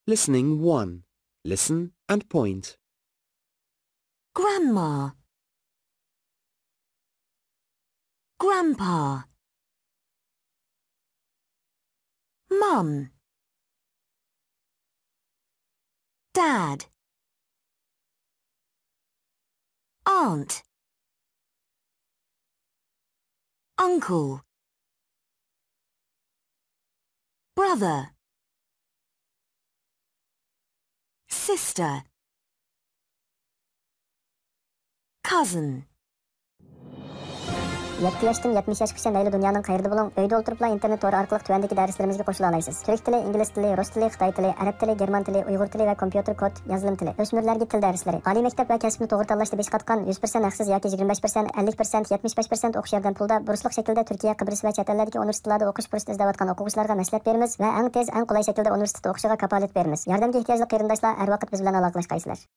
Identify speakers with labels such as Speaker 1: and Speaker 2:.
Speaker 1: Listening 1. Listen and point.
Speaker 2: Grandma, Grandpa, Mum, Dad, Aunt, Uncle, Brother, Sister, Cousin.
Speaker 3: 7 yoshdan 70 yoshgacha mayli dunyoning qayerida bo'ling, uyda o'tiribla internet tori orqali tuvandagi darslarimizga qo'shila olasiz. Turk tili, ingliz tili, rus tili, xitoy tili, arab tili, german tili, uyg'ur tili va kompyuter kod yozilm tili. O'smirlarga til darslari. Oliy maktab va kasbni to'g'ri tanlashda besh qatgan 100% haqsiz yoki 25%, 50%, 75% o'qish yordam pulda bursliq shaklda Turkiya, Qibrис va chet ellardagi universitetlarda o'qish fursati izlayotgan o'quvchilarga maslahat beramiz va eng tez, eng qulay shaklda universitetda o'qishiga kafolat beramiz. Yordamga ehtiyojli qarindoshlar har vaqt biz bilan aloqalashqaysizlar.